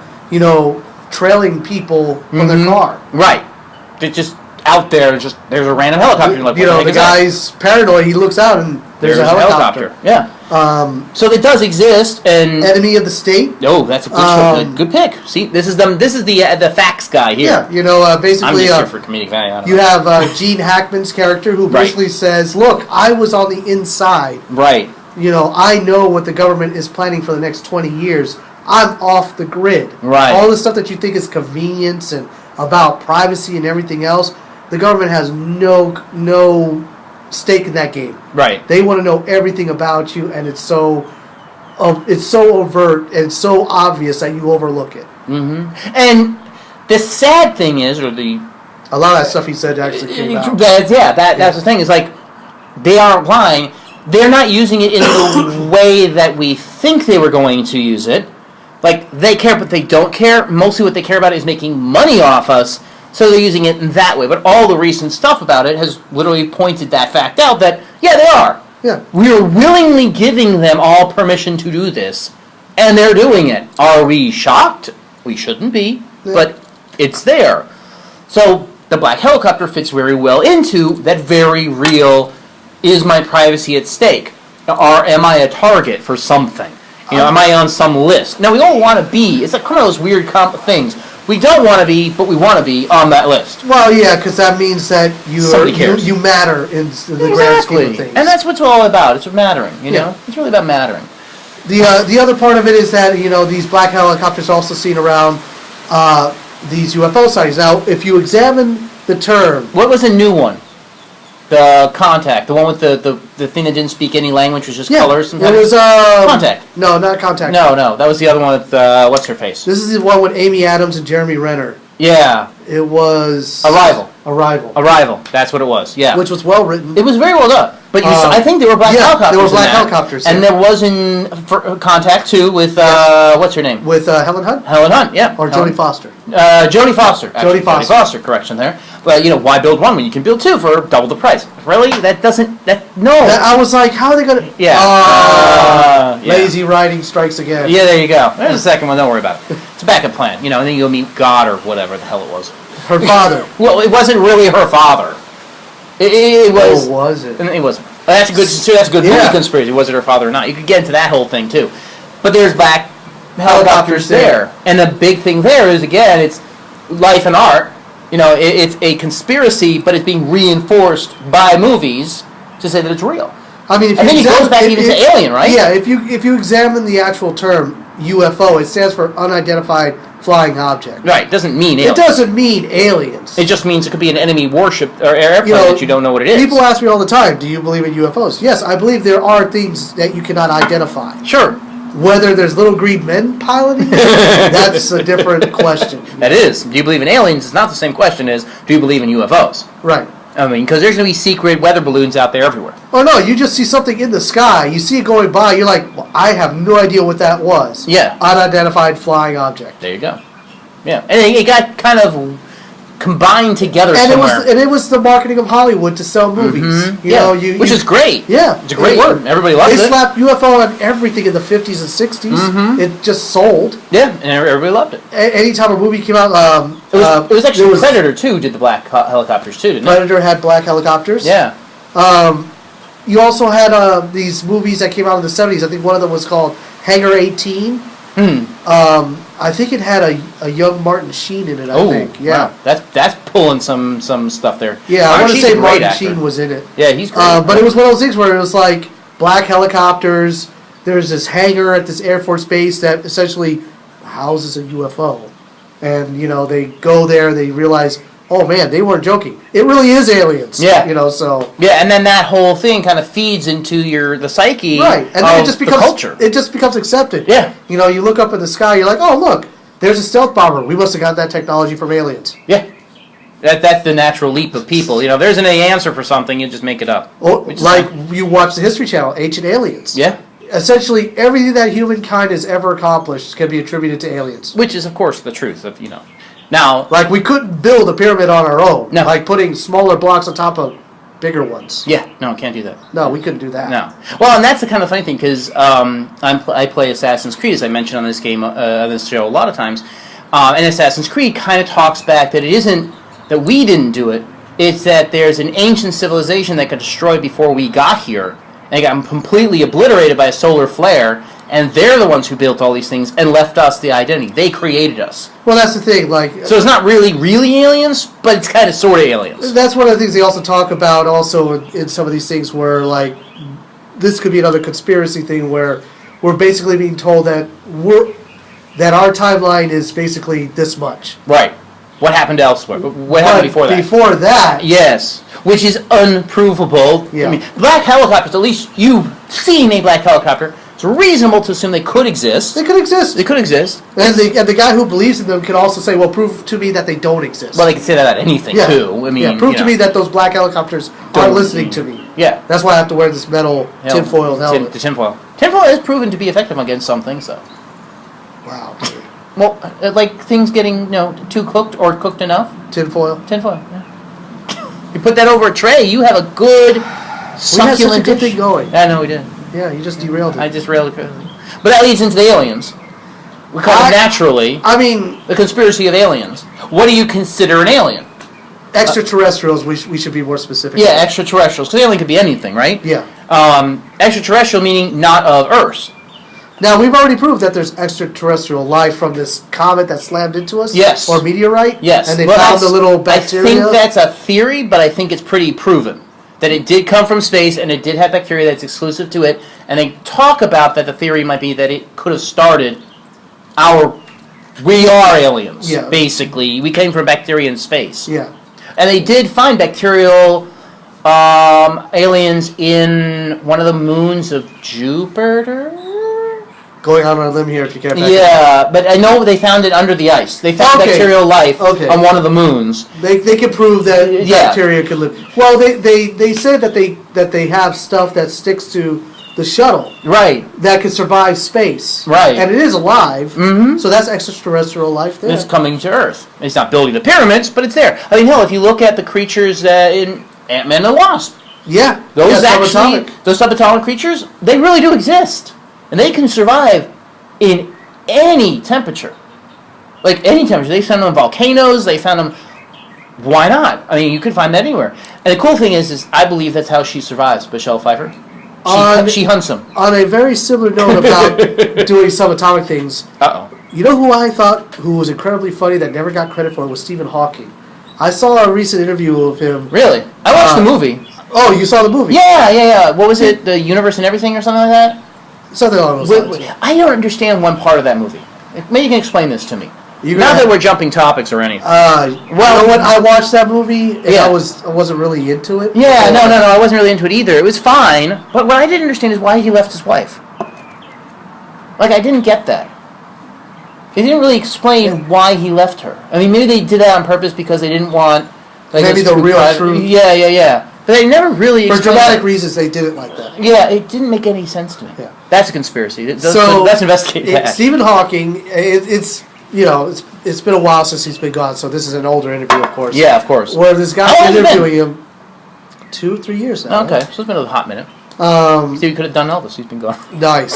trailing people from their car. Right. They're just out there. There's a random helicopter. You're like, the guy's paranoid. He looks out and there's a helicopter. Yeah. So it does exist. And Enemy of the State. Oh, that's a good pick. See, this is the facts guy here. Yeah. Basically, I'm just here for comedic value. You have Gene Hackman's character who basically says, "Look, I was on the inside. Right. I know what the government is planning for the next 20 years. I'm off the grid. Right. All the stuff that you think is convenience and about privacy and everything else, the government has no stake in that game. Right. They want to know everything about you, and it's so overt and so obvious that you overlook it. Mm-hmm. And the sad thing is, a lot of that stuff he said actually came out. That's the thing. Is like they aren't lying. They're not using it in the way that we think they were going to use it. Like, they care, but they don't care. Mostly what they care about is making money off us, so they're using it in that way. But all the recent stuff about it has literally pointed that fact out that, yeah, they are. Yeah. We are willingly giving them all permission to do this, and they're doing it. Are we shocked? We shouldn't be, but it's there. So the black helicopter fits very well into that very real, is my privacy at stake? Or am I a target for something? Am I on some list? Now, we all want to be. It's like one of those weird things. We don't want to be, but we want to be on that list. Well, yeah, because that means that you matter in the grand scheme of things. And that's what it's all about. It's mattering, know? It's really about mattering. The other part of it is that, these black helicopters are also seen around these UFO sightings. Now, if you examine the term... What was a new one? The Contact, the one with the thing that didn't speak any language, was just colors. It was Contact. No, not Contact. No, that was the other one with what's her face. This is the one with Amy Adams and Jeremy Renner. Yeah. It was Arrival. That's what it was. Yeah. Which was well written. It was very well done. But I think there were black helicopters. There were black helicopters. And there was in Contact too with what's her name? With Helen Hunt. Helen Hunt, yeah. Or Jodie Foster. Jodie Foster. Jodie Foster. Correction there. But why build one when you can build two for double the price? Really? That doesn't. I was like, how are they gonna? Yeah. Lazy writing strikes again. Yeah, there you go. There's a second one. Don't worry about it. It's a backup plan. And then you'll meet God or whatever the hell it was. Her father. Well, it wasn't really her father. It was. Oh, was it? It wasn't. That's a good movie conspiracy. Was it her father or not? You could get into that whole thing too. But there's black helicopters there, and the big thing there is again, it's life and art. It's a conspiracy, but it's being reinforced by movies to say that it's real. I mean, and then it goes back even to Alien, right? Yeah, if you examine the actual term UFO, it stands for unidentified flying object. Right, it doesn't mean aliens. It doesn't mean aliens. It just means it could be an enemy warship or airplane that you don't know what it is. People ask me all the time, do you believe in UFOs? Yes, I believe there are things that you cannot identify. Sure. Whether there's little green men piloting, that's a different question. That is. Do you believe in aliens? It's not the same question as, do you believe in UFOs? Right. I mean, because there's going to be secret weather balloons out there everywhere. Oh, no, you just see something in the sky. You see it going by. You're like, well, I have no idea what that was. Yeah. Unidentified flying object. There you go. Yeah. And it got kind of combined together somewhere. It was the marketing of Hollywood to sell movies. Mm-hmm. Which is great. Yeah. It's a great word. Everybody loves it. They slapped UFO on everything in the 50s and 60s. Mm-hmm. It just sold. Yeah, and everybody loved it. Anytime a movie came out... it was actually Predator 2 did the black helicopters too, didn't it? Predator had black helicopters. Yeah. You also had these movies that came out in the 70s. I think one of them was called Hangar 18. I think it had a young Martin Sheen in it, I think. Yeah. Wow. That's pulling some stuff there. Yeah, I want to say Martin Sheen was in it. Yeah, he's great. But it was one of those things where it was like black helicopters. There's this hangar at this Air Force base that essentially houses a UFO. And, they go there, they realize, oh man, they weren't joking. It really is aliens. Yeah. So. Yeah, and then that whole thing kind of feeds into the psyche right. And then it just becomes the culture. It just becomes accepted. Yeah. You look up in the sky, you're like, oh look, there's a stealth bomber. We must have got that technology from aliens. Yeah. That's the natural leap of people. You know, there isn't any answer for something, you just make it up. Or, like you watch the History Channel, Ancient Aliens. Yeah. Essentially, everything that humankind has ever accomplished can be attributed to aliens. Which is, of course, the truth of, you know. Now... Like, we couldn't build a pyramid on our own. No. Like putting smaller blocks on top of bigger ones. Yeah, no, can't do that. No, we couldn't do that. No. Well, and that's the kind of funny thing, because I play Assassin's Creed, as I mentioned on this game, on this show a lot of times. And Assassin's Creed kind of talks back that it isn't that we didn't do it, it's that there's an ancient civilization that got destroyed before we got here, and got completely obliterated by a solar flare, and they're the ones who built all these things and left us the identity. They created us. Well, that's the thing. Like, so it's not really aliens, but it's kind of sort of aliens. That's one of the things they also talk about also in some of these things where, like, this could be another conspiracy thing where we're basically being told that that our timeline is basically this much. Right. What happened elsewhere? What happened before that? Before that... Yes. Which is unprovable. Yeah. I mean, black helicopters, at least you've seen a black helicopter, it's reasonable to assume they could exist. They could exist. They could exist. And the guy who believes in them can also say, well, prove to me that they don't exist. Well, they can say that about anything, too. I mean, prove to me that those black helicopters are listening to me. Yeah. That's why I have to wear this metal tinfoil helmet. The tinfoil. Tinfoil is proven to be effective against some things, though. Wow, dude. Well, like things getting, too cooked or cooked enough. Tinfoil, yeah. You put that over a tray, you have a good, succulent we had such a good dish. thing going. I know we did. Yeah, you just derailed it. I just railed it. But that leads into the aliens. We call it naturally. I mean... The conspiracy of aliens. What do you consider an alien? Extraterrestrials, we should be more specific. Yeah, extraterrestrials. Because alien could be anything, right? Yeah. Extraterrestrial meaning not of Earth. Now, we've already proved that there's extraterrestrial life from this comet that slammed into us. Yes. Or meteorite. Yes. And they found the little bacteria. I think that's a theory, but I think it's pretty proven. That it did come from space, and it did have bacteria that's exclusive to it, and they talk about that the theory might be that it could have started we are aliens, basically. We came from bacteria in space. Yeah. And they did find bacterial aliens in one of the moons of Jupiter? Going out on a limb here if you can't. Yeah, but I know they found it under the ice. They found bacterial life on one of the moons. They can prove that bacteria could live. Well, they said that they have stuff that sticks to the shuttle. Right. That can survive space. Right. And it is alive. Mm-hmm. So that's extraterrestrial life there. It's coming to Earth. It's not building the pyramids, but it's there. I mean, hell, if you look at the creatures in Ant-Man and the Wasp. Yeah. Those subatomic creatures, they really do exist. And they can survive in any temperature. Like, any temperature. They found them in volcanoes. They found them... Why not? I mean, you could find that anywhere. And the cool thing is I believe that's how she survives, Michelle Pfeiffer. She hunts them. On a very similar note about doing subatomic things... You know who I thought who was incredibly funny that never got credit for it was Stephen Hawking. I saw a recent interview of him. Really? I watched the movie. Oh, you saw the movie? Yeah. What was it? The Universe and Everything or something like that? Something along those lines. I don't understand one part of that movie. Maybe you can explain this to me. Not that we're jumping topics or anything. Well, you know what? I watched that movie and I wasn't really into it. Yeah, no, I wasn't really into it either. It was fine, but what I didn't understand is why he left his wife. Like, I didn't get that. They didn't really explain why he left her. I mean, maybe they did that on purpose because they didn't want... maybe the real truth. Yeah. But they never really for dramatic reasons, they did it like that. Yeah, it didn't make any sense to me. Yeah. That's a conspiracy. Let's investigate that. Stephen Hawking, it's been a while since he's been gone, so this is an older interview, of course. Yeah, of course. Where this guy's interviewing him 2-3 years now. Okay, so it's been a hot minute. So he could have done Elvis. He's been gone. Nice.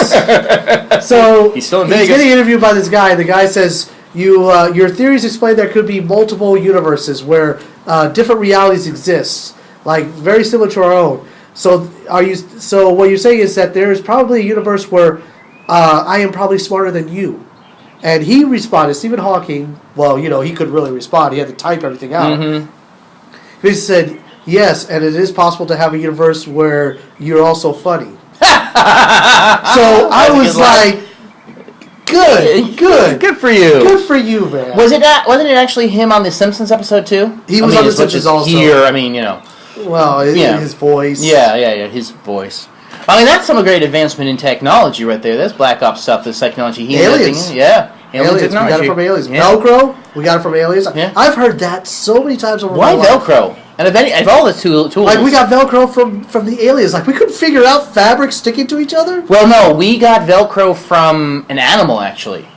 So he's still in Vegas. He's getting interviewed by this guy. The guy says, your theories explain there could be multiple universes where different realities exist, like very similar to our own. So what you're saying is that there is probably a universe where I am probably smarter than you. And he responded, Stephen Hawking, well, he couldn't really respond. He had to type everything out. Mm-hmm. He said, yes, and it is possible to have a universe where you're also funny. So I was like, good. Good for you. Good for you, man. Wasn't it actually him on the Simpsons episode too? He was on the Simpsons also. Here, I mean, Well, his voice. Yeah, his voice. I mean, that's some great advancement in technology right there. That's Black Ops stuff, this technology he's aliens. Yeah. Aliens. We got it from aliens. Yeah. Velcro. We got it from aliens. Yeah. I've heard that so many times over Why my life. Velcro? And if all the tools... Like, we got Velcro from the aliens. Like, we couldn't figure out fabric sticking to each other? Well, no. We got Velcro from an animal, actually.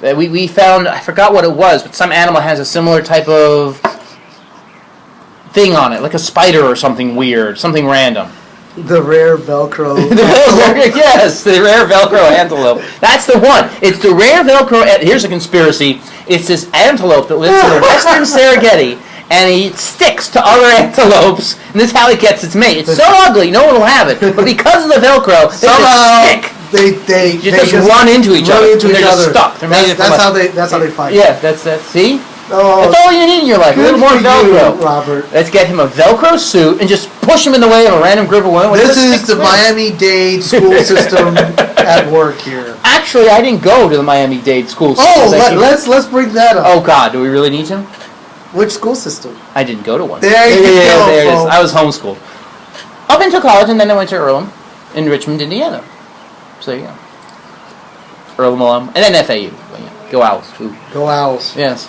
We found... I forgot what it was, but some animal has a similar type of thing on it. Like a spider or something weird. Something random. The rare Velcro. Yes, the rare Velcro antelope. That's the one. It's the rare Velcro... Here's a conspiracy. It's this antelope that lives in the western Serengeti, and he sticks to other antelopes, and this is how he gets its mate. It's so ugly, no one will have it. But because of the Velcro, they just run into each other. They're just stuck. That's how they fight. Yeah, that's see? That's all you need in your life. A little more Velcro. Robert. Let's get him a Velcro suit and just push him in the way of a random group of women. This is the Miami-Dade school system at work here. Actually, I didn't go to the Miami-Dade school system. Oh, let's bring that up. Oh, God, do we really need to? Which school system? I didn't go to one. There you go. There it is. I was homeschooled. Up until college, and then I went to Earlham in Richmond, Indiana. So, yeah. Earlham alum. And then FAU. Well, yeah. Go Owls. Ooh. Go Owls. Yes.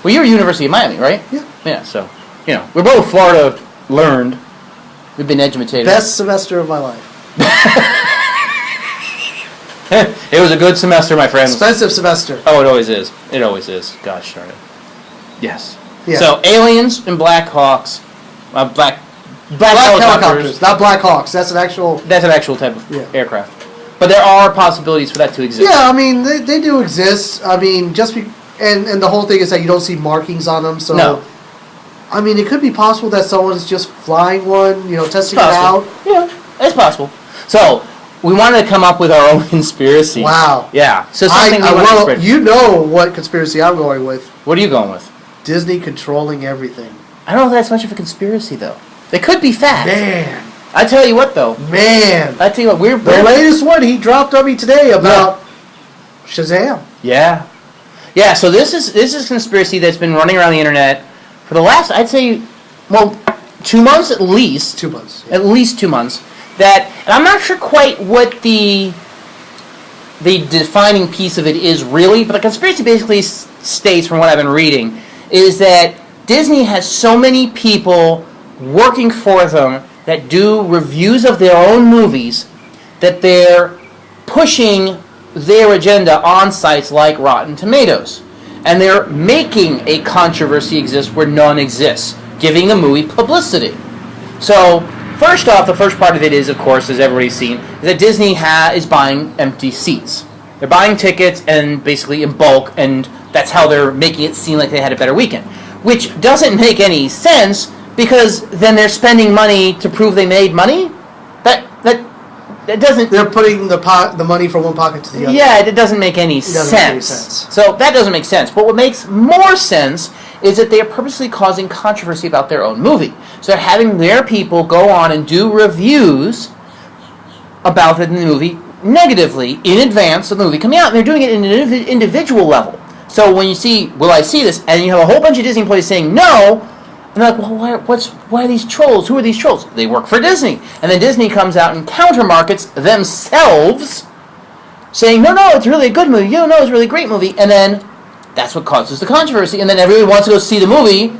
Well, you're University of Miami, right? Yeah. Yeah, so, we're both Florida learned. We've been educated. Best semester of my life. It was a good semester, my friends. Expensive semester. Oh, it always is. It always is. Gosh darn it. Yes. Yeah. So, aliens and Black Hawks. Black helicopters. Not Black Hawks. That's an actual type of aircraft. But there are possibilities for that to exist. Yeah, I mean, they do exist. I mean, and the whole thing is that you don't see markings on them, so... No. I mean, it could be possible that someone's just flying one, testing it out. Yeah, it's possible. So, we wanted to come up with our own conspiracy. Wow. Yeah. So something you know what conspiracy I'm going with. What are you going with? Disney controlling everything. I don't know if that's much of a conspiracy, though. They could be fact. Man. I tell you what, though. Man. I tell you what, the latest one he dropped on me today about Shazam. Yeah. Yeah, so this is a conspiracy that's been running around the internet for the last, I'd say, 2 months at least. 2 months. Yeah. At least 2 months. And I'm not sure quite what the defining piece of it is really, but the conspiracy basically states, from what I've been reading, is that Disney has so many people working for them that do reviews of their own movies that they're pushing their agenda on sites like Rotten Tomatoes. And they're making a controversy exist where none exists, giving the movie publicity. So, first off, the first part of it is, of course, as everybody's seen, is that Disney is buying empty seats. They're buying tickets and basically in bulk, and that's how they're making it seem like they had a better weekend. Which doesn't make any sense, because then they're spending money to prove they made money? That doesn't... They're putting the money from one pocket to the other. Yeah, it doesn't make any sense. So that doesn't make sense. But what makes more sense is that they are purposely causing controversy about their own movie. So they're having their people go on and do reviews about the movie negatively in advance of the movie coming out. And they're doing it in an individual level. So when you see, will I see this? And you have a whole bunch of Disney employees saying no, and they're like, well, why are these trolls? Who are these trolls? They work for Disney. And then Disney comes out and countermarkets themselves, saying, no, it's really a good movie. No, it's a really great movie. And then that's what causes the controversy. And then everybody wants to go see the movie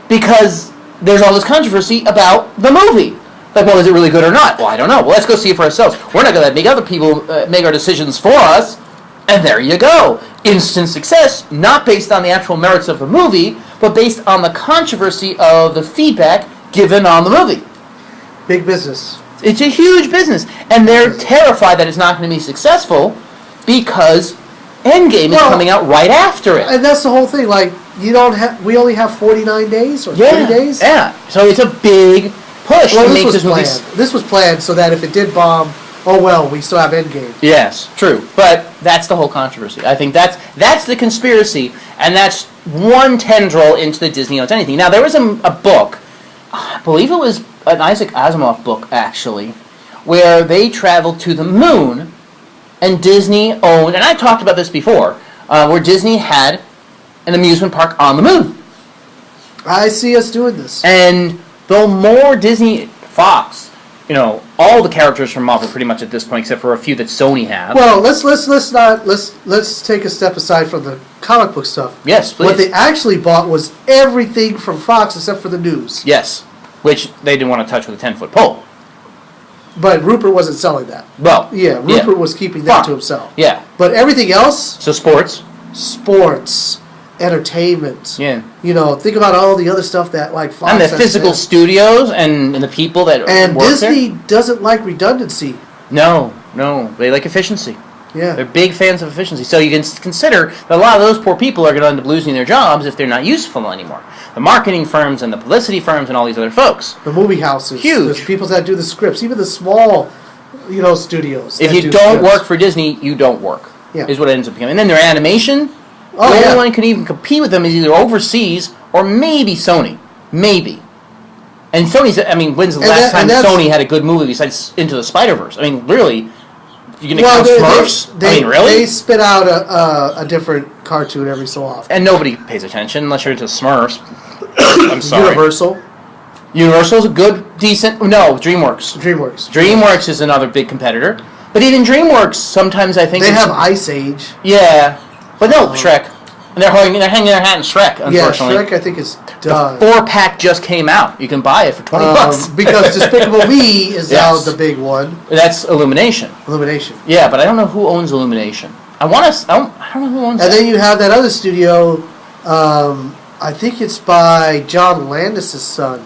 because there's all this controversy about the movie. Like, well, is it really good or not? Well, I don't know. Well, let's go see it for ourselves. We're not going to make other people make our decisions for us. And there you go. Instant success, not based on the actual merits of the movie, but based on the controversy of the feedback given on the movie. Big business. It's a huge business. And they're terrified that it's not going to be successful because Endgame is coming out right after it. And that's the whole thing. Like, we only have 49 days or 30 days? Yeah. So it's a big push to make this movie. This was planned so that if it did bomb, we still have Endgame. Yes, true. But that's the whole controversy. I think that's the conspiracy, and that's one tendril into the Disney owns anything. Now, there was a book, I believe it was an Isaac Asimov book, actually, where they traveled to the moon, and Disney owned, and I talked about this before, where Disney had an amusement park on the moon. I see us doing this. And the more Disney, Fox, all the characters from Marvel pretty much at this point, except for a few that Sony have. Well, let's take a step aside from the comic book stuff. Yes, please. What they actually bought was everything from Fox except for the news. Yes, which they didn't want to touch with a 10-foot pole. But Rupert wasn't selling that. Well, yeah, Rupert was keeping that to himself. Yeah. But everything else. So sports, entertainment. Yeah. Think about all the other stuff that Fox and the physical studios and the people that and work Disney there. Doesn't like redundancy. No, they like efficiency. Yeah. They're big fans of efficiency. So you can consider that a lot of those poor people are going to end up losing their jobs if they're not useful anymore. The marketing firms and the publicity firms and all these other folks. The movie houses. Huge. The people that do the scripts. Even the small, studios. If you don't work for Disney, you don't work. Yeah. Is what it ends up becoming. And then their animation, the only one who can even compete with them is either overseas or maybe Sony. Maybe. And Sony's, when's the last time Sony had a good movie besides Into the Spider-Verse? Really... You're going to count Smurfs? Really? They spit out a different cartoon every so often. And nobody pays attention unless you're into Smurfs. I'm sorry. Universal's a good, decent... No, DreamWorks. DreamWorks is another big competitor. But even DreamWorks, sometimes I think... They have Ice Age. Yeah. But no, Shrek. And they're hanging their hat in Shrek, unfortunately. Yeah, Shrek I think is done. The 4-pack just came out. You can buy it for $20. Because Despicable Me is now the big one. That's Illumination. Yeah, but I don't know who owns Illumination. I don't know who owns And then you have that other studio, I think it's by John Landis' son,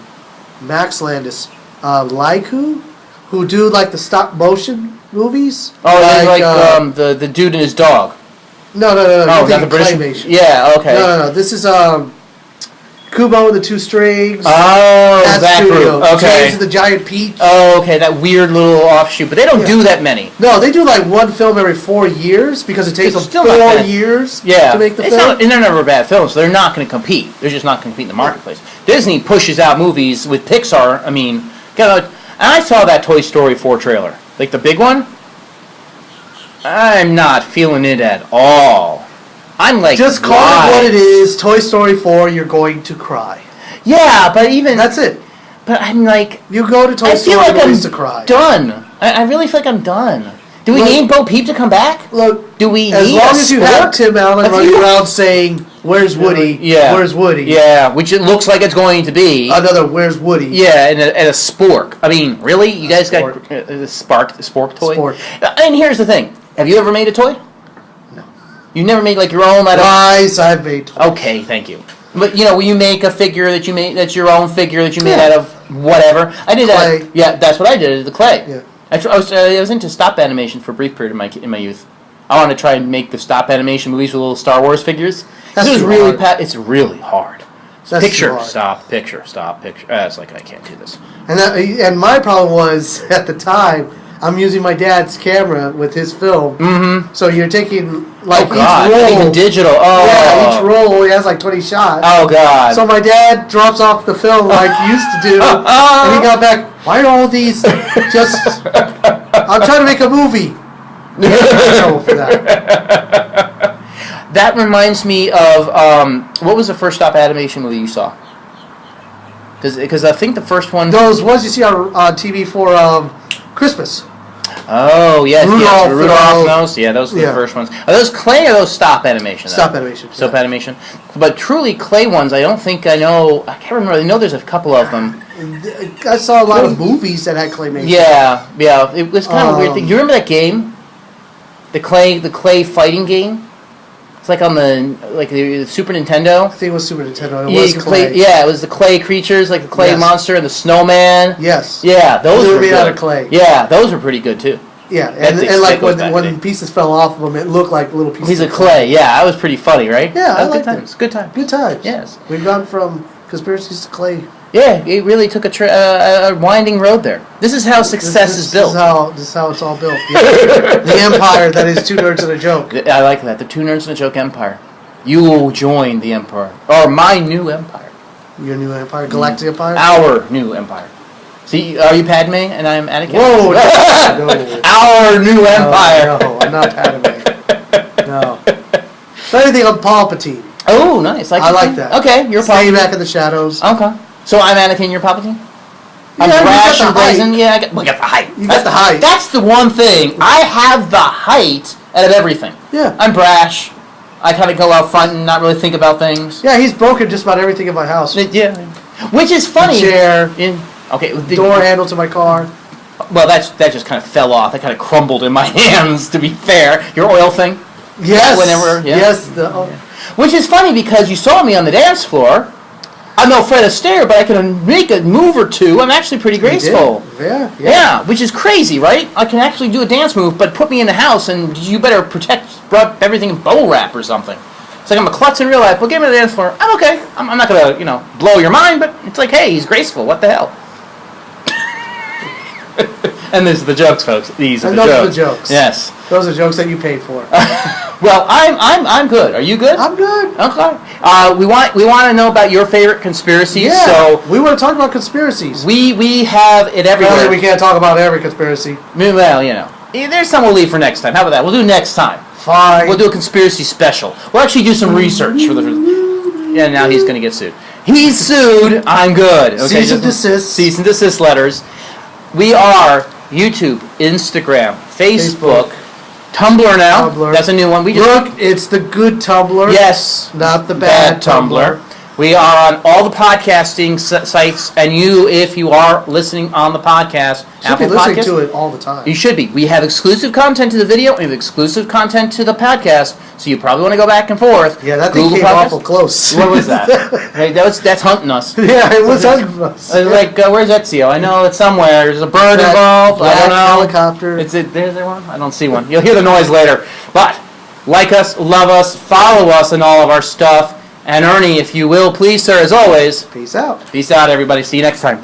Max Landis, Laiku, who do the stop motion movies. Oh, the dude and his dog. No. Oh, not the British. Claymation. Yeah, okay. No. This is Kubo and the Two Strings. Oh, that studio. group. Okay. James and the Giant Peach. Oh, okay. That weird little offshoot, but they don't do that many. No, they do one film every 4 years because it takes them 4 years to make the film. And they're never bad films, so they're not going to compete. They're just not going to compete in the marketplace. Disney pushes out movies with Pixar. And I saw that Toy Story 4 trailer, the big one. I'm not feeling it at all. I'm just call it what it is. Toy Story 4, you're going to cry. Yeah, but even... That's it. But I'm you go to Toy Story to cry. Done. I really feel like I'm done. Do we need Bo Peep to come back? Look, do we as need long as you have Tim Allen running around saying, "Where's Woody? Yeah. Where's Woody?" Yeah, which it looks like it's going to be. Another "Where's Woody?" Yeah, and a spork. Really? You guys got a spork toy? Spork. And here's the thing. Have you ever made a toy? No. You never made your own out of... Lies, I've made toys. Okay, thank you. But will you make a figure that's your own figure that you made out of whatever? I did clay. That. Yeah, that's what I did. The clay. Yeah. I was into stop animation for a brief period in my youth. I wanted to try and make the stop animation movies with little Star Wars figures. It's really hard. That's picture, stop, picture. It's I can't do this. And my problem was at the time I'm using my dad's camera with his film. Mm-hmm. So you're taking each roll. Even digital. Oh. Yeah, each roll only has 20 shots. Oh, God. So my dad drops off the film like he used to do. And he got back, why are all these just... I'm trying to make a movie. For that. That reminds me of... what was the first stop animation movie you saw? Because I think the first one... Those ones you see on TV for Christmas. Oh, yes. Rudolph and those. Yeah, those were the first ones. Are those clay or those stop animation? Stop animation. Stop animation. But truly clay ones, I don't think I know. I can't remember. I know there's a couple of them. I saw a lot of movies that had claymation. Yeah. It was kind of a weird thing. Do you remember that game? The clay fighting game? It's on the Super Nintendo. I think it was Super Nintendo. It was clay. It was the clay creatures, the clay monster and the snowman. Yes. Yeah, those were made good. out of clay. Yeah, those were pretty good too. Yeah, and when pieces fell off of them, it looked like little pieces of clay. Yeah, that was pretty funny, right? Yeah, I liked it. Good times. Good times. Yes. We've gone from conspiracies to clay. Yeah, it really took a winding road there. This is how success is built. This is how it's all built. Yeah. The empire that is Two Nerds and a Joke. I like that. The Two Nerds and a Joke empire. You will join the empire. Or my new empire. Your new empire? Galactic Empire? Our new empire. See, are you Padme and I'm Anakin? Whoa, no. Our new empire. No, I'm not Padme. No. If anything, I'm Palpatine. Oh, nice. I like that. Okay, you're Stay Palpatine. back in the shadows. Okay. So I'm Anakin, you're Palpatine? I'm Yeah, you brash got and the height. brazen. Yeah, I got the height. You got the height. That's the one thing. I have the height out of everything. Yeah. I'm brash. I kind of go out front and not really think about things. Yeah, he's broken just about everything in my house. Yeah. Which is funny. The chair. Door handle to my car. Well, that just kind of fell off. That kind of crumbled in my hands, to be fair. Your oil thing? Yes. Whenever, yeah. Yes. Which is funny because you saw me on the dance floor. I'm no Fred Astaire, but I can make a move or two. I'm actually pretty graceful. Yeah. Which is crazy, right? I can actually do a dance move, but put me in the house and you better protect everything in bubble wrap or something. It's like I'm a klutz in real life, but get me to the dance floor. I'm okay. I'm not going to, blow your mind, but it's like, hey, he's graceful. What the hell? And these are the jokes, folks. Those are the jokes. Yes. Those are jokes that you paid for. Well, I'm good. Are you good? I'm good. Okay. We want to know about your favorite conspiracies. Yeah. So we want to talk about conspiracies. We have it everywhere. Apparently we can't talk about every conspiracy. Well, there's some we'll leave for next time. How about that? We'll do next time. Fine. We'll do a conspiracy special. We'll actually do some research for the. Yeah. Now he's going to get sued. He's sued. I'm good. Okay. Cease and desist. Cease and desist letters. We are YouTube, Instagram, Facebook. Tumblr now. That's a new one. Look, it's the good Tumblr. Yes. Not the bad Tumblr. We are on all the podcasting sites, and if you are listening on the podcast, should be listening to it all the time. You should be. We have exclusive content to the video, and we have exclusive content to the podcast, so you probably want to go back and forth. Yeah, that thing came awful close. What was that? Hey, that's hunting us. Yeah, it was hunting us. Like, where's Ezio? I know it's somewhere. There's a bird involved. I don't know. Helicopter. There's there one? I don't see one. You'll hear the noise later. But like us, love us, follow us in all of our stuff. And Ernie, if you will, please, sir, as always. Peace out. Peace out, everybody. See you next time.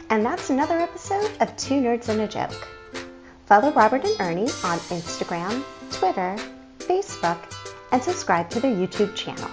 And that's another episode of Two Nerds and a Joke. Follow Robert and Ernie on Instagram, Twitter, Facebook, and subscribe to their YouTube channel.